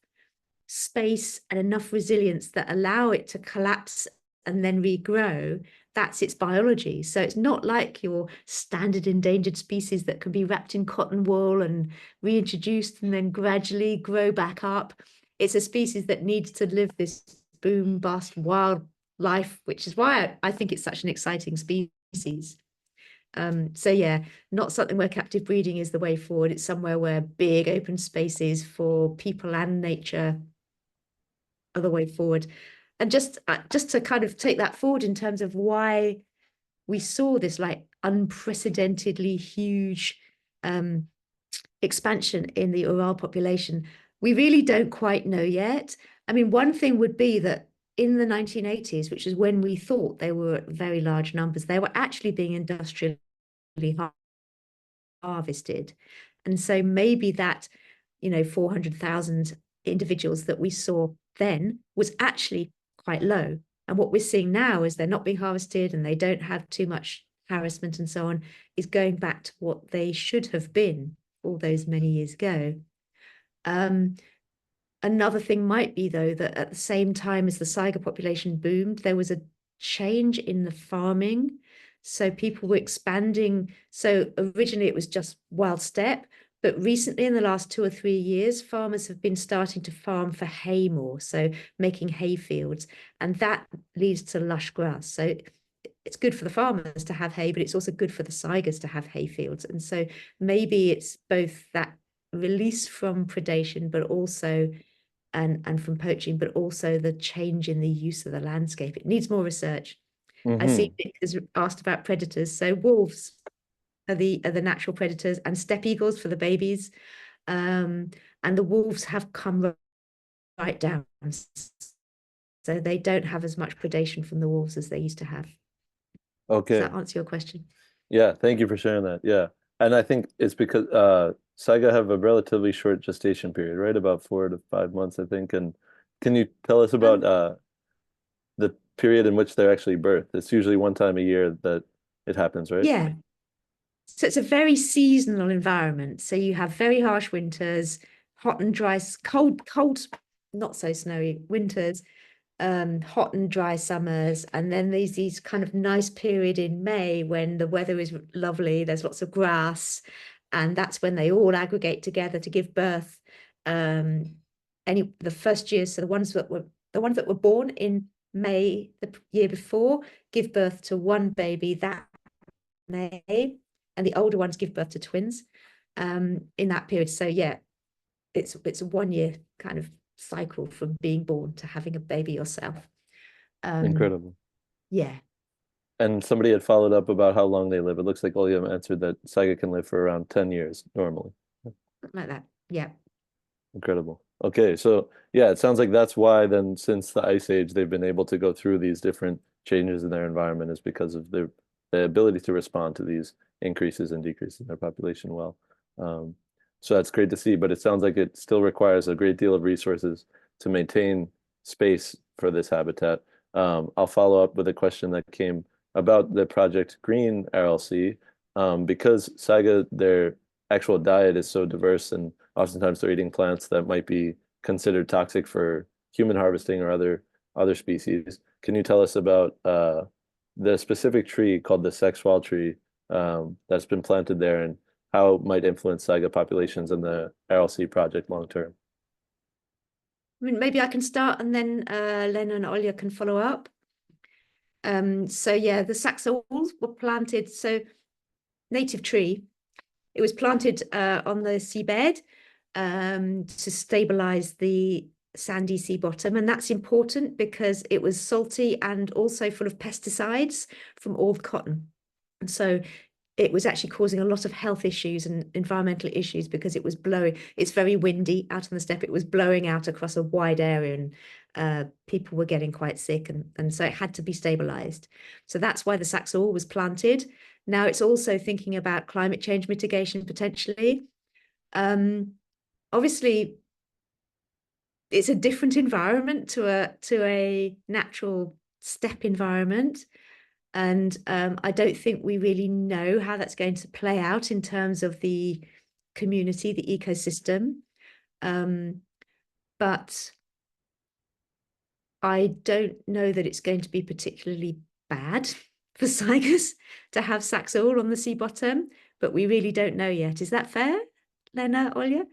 space and enough resilience that allow it to collapse and then regrow. That's its biology. So it's not like your standard endangered species that can be wrapped in cotton wool and reintroduced and then gradually grow back up. It's a species that needs to live this boom bust wild life, which is why I think it's such an exciting species. So yeah, not something where captive breeding is the way forward. It's somewhere where big open spaces for people and nature are the way forward. And just to kind of take that forward in terms of why we saw this like unprecedentedly huge expansion in the Ural population, we really don't quite know yet. I mean, one thing would be that in the 1980s, which is when we thought they were at very large numbers, they were actually being industrially harvested. And so maybe that, you know, 400,000 individuals that we saw then was actually quite low. And what we're seeing now is they're not being harvested and they don't have too much harassment and so on, is going back to what they should have been all those many years ago. Another thing might be, though, that at the same time as the Saiga population boomed, there was a change in the farming. So people were expanding. So originally it was just wild steppe, but recently in the last 2 or 3 years, farmers have been starting to farm for hay more, so making hay fields, and that leads to lush grass. So it's good for the farmers to have hay, but it's also good for the Saigas to have hay fields. And so maybe it's both that release from predation, but also and from poaching, but also the change in the use of the landscape. It needs more research. I see Nick has asked about predators. So wolves are the natural predators, and steppe eagles for the babies. And the wolves have come right down. So they don't have as much predation from the wolves as they used to have. Okay. Does that answer your question? Yeah, thank you for sharing that. Yeah. And I think it's because Saiga have a relatively short gestation period, right? About 4 to 5 months, I think. And can you tell us about the period in which they're actually birthed? It's usually one time a year that it happens, right? Yeah. So it's a very seasonal environment. So you have very harsh winters, hot and dry, cold, not so snowy winters, hot and dry summers, and then there's these kind of nice period in May when the weather is lovely, there's lots of grass, and that's when they all aggregate together to give birth. The first year, so the ones that were born in May the year before give birth to one baby that May, and the older ones give birth to twins in that period. So yeah, it's a 1 year kind of cycle from being born to having a baby yourself. Incredible. Yeah. And somebody had followed up about how long they live. It looks like Olyem answered that Saiga can live for around 10 years normally. Like that. Yeah. Incredible. Okay, so yeah, it sounds like that's why then since the Ice Age, they've been able to go through these different changes in their environment is because of the ability to respond to these increases and decreases in their population well. So that's great to see, but it sounds like it still requires a great deal of resources to maintain space for this habitat. I'll follow up with a question that came about the Project Green RLC, because Saiga, their actual diet is so diverse, and oftentimes they're eating plants that might be considered toxic for human harvesting or other species. Can you tell us about the specific tree called the sexual tree that's been planted there, and how it might influence Saiga populations in the RLC project long term. I mean, maybe I can start and then Lena and Olya can follow up. So yeah, the saxawuls were planted, so native tree. It was planted on the seabed to stabilize the sandy sea bottom. And that's important because it was salty and also full of pesticides from all the cotton. And so it was actually causing a lot of health issues and environmental issues because it was blowing. It's very windy out on the steppe. It was blowing out across a wide area and people were getting quite sick. And so it had to be stabilized. So that's why the saxawul was planted. Now it's also thinking about climate change mitigation potentially. Obviously, it's a different environment to a natural steppe environment. And I don't think we really know how that's going to play out in terms of the community, the ecosystem. But I don't know that it's going to be particularly bad for saigas to have saxawul on the sea bottom, but we really don't know yet. Is that fair, Lena, Olya?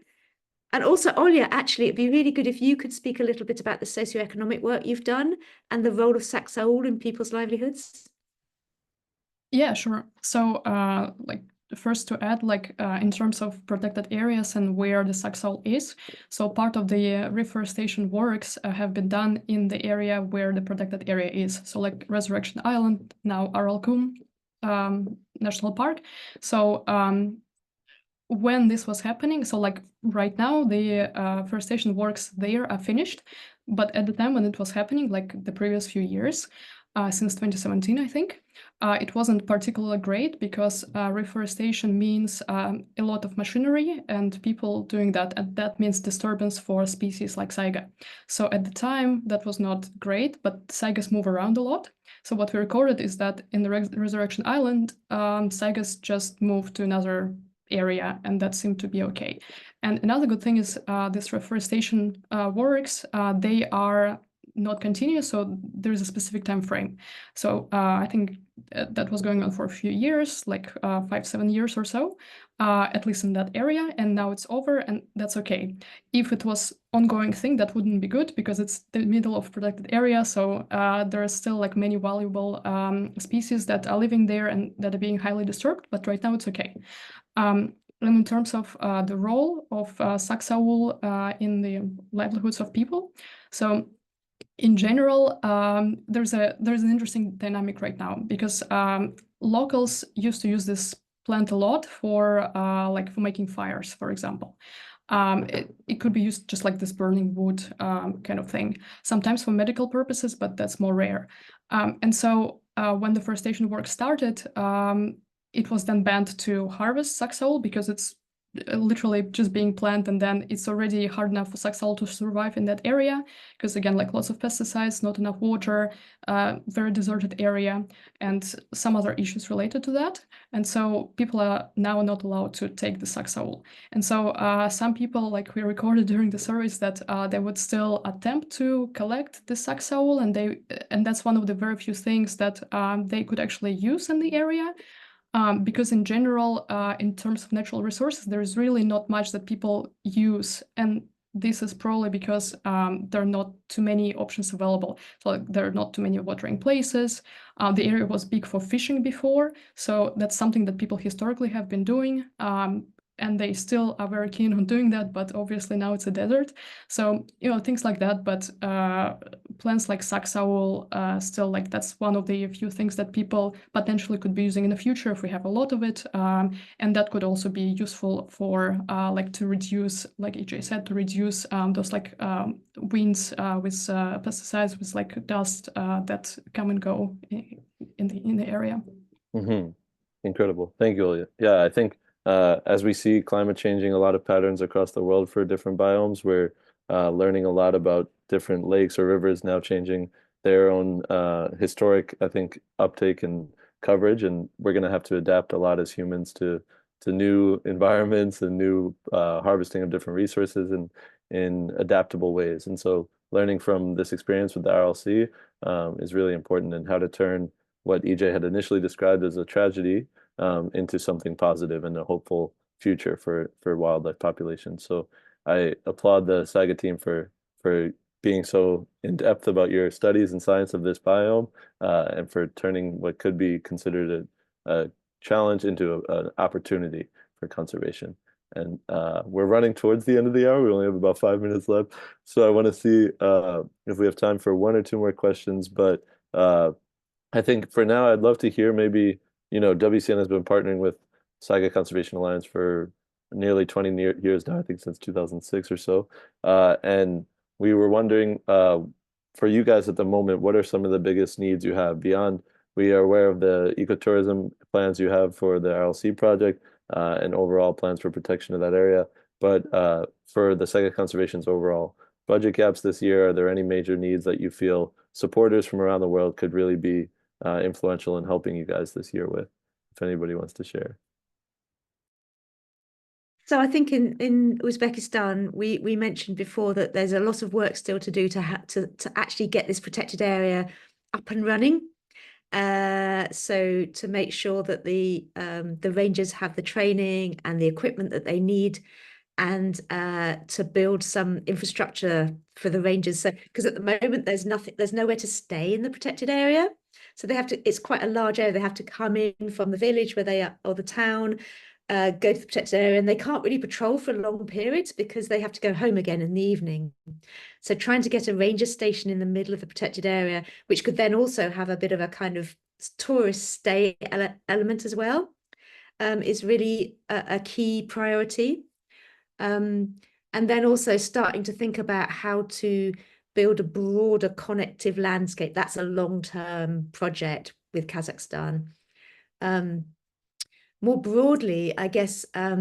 And also, Olya, actually, it'd be really good if you could speak a little bit about the socioeconomic work you've done and the role of saxawul in people's livelihoods. Yeah, sure. So, like first to add, in terms of protected areas and where the saxawul is. So part of the reforestation works have been done in the area where the protected area is. So like Resurrection Island, now Aralkum National Park. So when this was happening, so like right now the forestation works there are finished, but at the time when it was happening, like the previous few years, since 2017, I think, it wasn't particularly great because reforestation means a lot of machinery and people doing that, and that means disturbance for species like saiga. So at the time, that was not great, but saigas move around a lot. So what we recorded is that in the Resurrection Island, saigas just moved to another area, and that seemed to be okay. And another good thing is this reforestation works, they are not continuous, so there's a specific time frame. So I think that was going on for a few years, like 5-7 years or so, at least in that area, and now it's over, and that's okay. If it was ongoing thing, that wouldn't be good because it's the middle of protected area, so there are still like many valuable species that are living there and that are being highly disturbed, but right now it's okay. And in terms of the role of saxawul in the livelihoods of people, so in general, there's an interesting dynamic right now because locals used to use this plant a lot for for making fires, for example. It could be used just like this burning wood kind of thing, sometimes for medical purposes, but that's more rare. And so when the forestation work started, it was then banned to harvest saxawul because it's literally just being planted, and then it's already hard enough for saxawul to survive in that area because again, like lots of pesticides, not enough water, very deserted area, and some other issues related to that. And so people are now not allowed to take the saxawul. And so some people, like we recorded during the surveys, that they would still attempt to collect the saxawul, and that's one of the very few things that they could actually use in the area. Because in general, in terms of natural resources, there is really not much that people use. And this is probably because there are not too many options available. So like, there are not too many watering places. The area was big for fishing before. So that's something that people historically have been doing. And they still are very keen on doing that, but obviously now it's a desert. So, things like that, but plants like saxawul, still like that's one of the few things that people potentially could be using in the future if we have a lot of it. And that could also be useful for to reduce, like EJ said, to reduce those winds with pesticides, with like dust that come and go in the area. Mm-hmm. Incredible. Thank you, Olya. Yeah, I think as we see climate changing a lot of patterns across the world for different biomes, we're learning a lot about different lakes or rivers now changing their own historic, I think, uptake and coverage, and we're going to have to adapt a lot as humans to new environments and new harvesting of different resources in adaptable ways. And so learning from this experience with the RLC is really important, and how to turn what EJ had initially described as a tragedy into something positive and a hopeful future for wildlife populations. So I applaud the Saiga team for being so in depth about your studies and science of this biome, and for turning what could be considered a challenge into an opportunity for conservation. And we're running towards the end of the hour. We only have about 5 minutes left. So I want to see if we have time for one or two more questions. But I think for now, I'd love to hear maybe, WCN has been partnering with Saiga Conservation Alliance for nearly 20 years now, I think since 2006 or so. And we were wondering, for you guys at the moment, what are some of the biggest needs you have beyond? We are aware of the ecotourism plans you have for the RLC project, and overall plans for protection of that area. But for the Saiga Conservation's overall budget gaps this year, are there any major needs that you feel supporters from around the world could really be influential in helping you guys this year with, if anybody wants to share? So I think in Uzbekistan, we mentioned before that there's a lot of work still to do to actually get this protected area up and running. So to make sure that the rangers have the training and the equipment that they need, and to build some infrastructure for the rangers. So because at the moment there's nowhere to stay in the protected area. So they have to, it's quite a large area. They have to come in from the village where they are, or the town, go to the protected area, and they can't really patrol for long periods because they have to go home again in the evening. So trying to get a ranger station in the middle of the protected area, which could then also have a bit of a kind of tourist stay element as well, is really a key priority. And then also starting to think about how to build a broader connective landscape. That's a long-term project with Kazakhstan. More broadly, I guess, I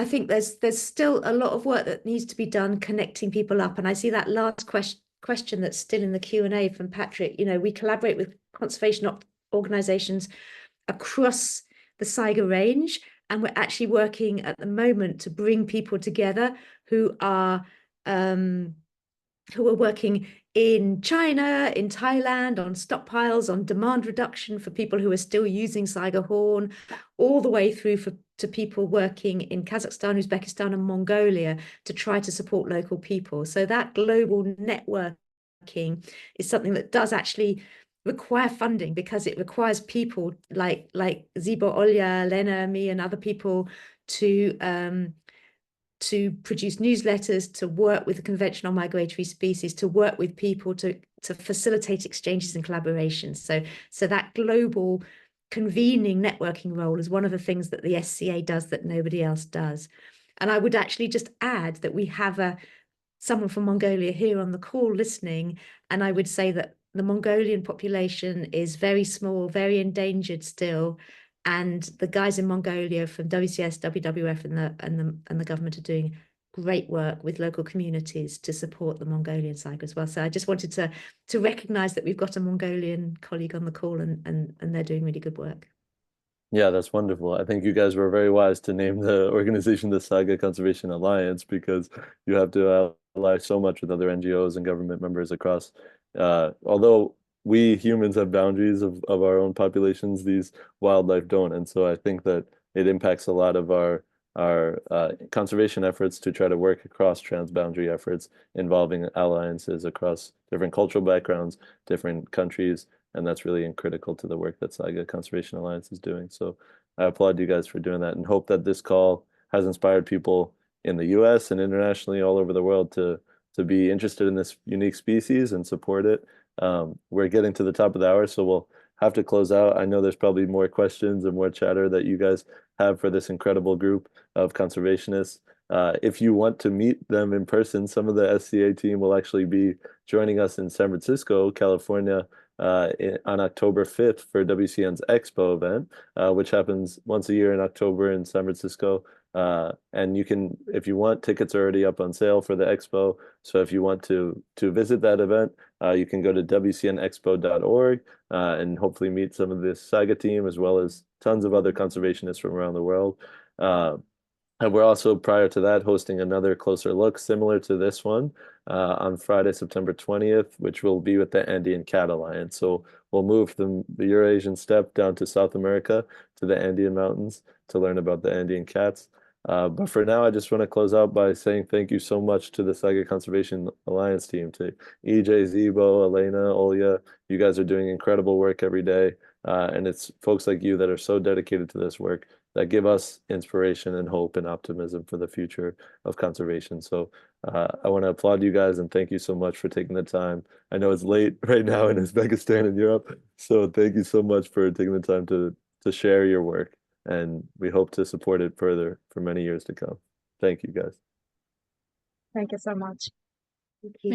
think there's still a lot of work that needs to be done connecting people up. And I see that last question that's still in the Q&A from Patrick. We collaborate with conservation organizations across the Saiga range, and we're actually working at the moment to bring people together who are working in China, in Thailand, on stockpiles, on demand reduction for people who are still using Saiga horn, all the way through to people working in Kazakhstan, Uzbekistan, and Mongolia to try to support local people. So that global networking is something that does actually require funding, because it requires people like Zibo, Olya, Lena, me, and other people to produce newsletters, to work with the Convention on Migratory Species, to work with people to facilitate exchanges and collaborations. So that global convening networking role is one of the things that the SCA does that nobody else does. And I would actually just add that we have someone from Mongolia here on the call listening, and I would say that the Mongolian population is very small, very endangered still, and the guys in Mongolia from WCS, WWF, and the government are doing great work with local communities to support the Mongolian Saiga as well. So I just wanted to recognise that we've got a Mongolian colleague on the call, and they're doing really good work. Yeah, that's wonderful. I think you guys were very wise to name the organization the Saiga Conservation Alliance, because you have to ally so much with other NGOs and government members across. Although we humans have boundaries of our own populations, these wildlife don't. And so I think that it impacts a lot of our conservation efforts to try to work across transboundary efforts involving alliances across different cultural backgrounds, different countries. And that's really critical to the work that Saiga Conservation Alliance is doing. So I applaud you guys for doing that, and hope that this call has inspired people in the US and internationally all over the world to be interested in this unique species and support it. We're getting to the top of the hour, so we'll have to close out. I know there's probably more questions and more chatter that you guys have for this incredible group of conservationists. If you want to meet them in person, some of the SCA team will actually be joining us in San Francisco, California, on October 5th for WCN's Expo event, which happens once a year in October in San Francisco. And you can, if you want, tickets are already up on sale for the Expo. So if you want to visit that event, you can go to wcnexpo.org and hopefully meet some of this Saiga team, as well as tons of other conservationists from around the world. And we're also, prior to that, hosting another closer look similar to this one on Friday, September 20th, which will be with the Andean Cat Alliance. So we'll move from the Eurasian steppe down to South America to the Andean Mountains to learn about the Andean cats. But for now, I just want to close out by saying thank you so much to the Saiga Conservation Alliance team, to EJ, Zibo, Elena, Olya. You guys are doing incredible work every day. And it's folks like you that are so dedicated to this work that give us inspiration and hope and optimism for the future of conservation. So I want to applaud you guys and thank you so much for taking the time. I know it's late right now in Uzbekistan and Europe, so thank you so much for taking the time to share your work, and we hope to support it further for many years to come. Thank you, guys. Thank you so much. Thank you.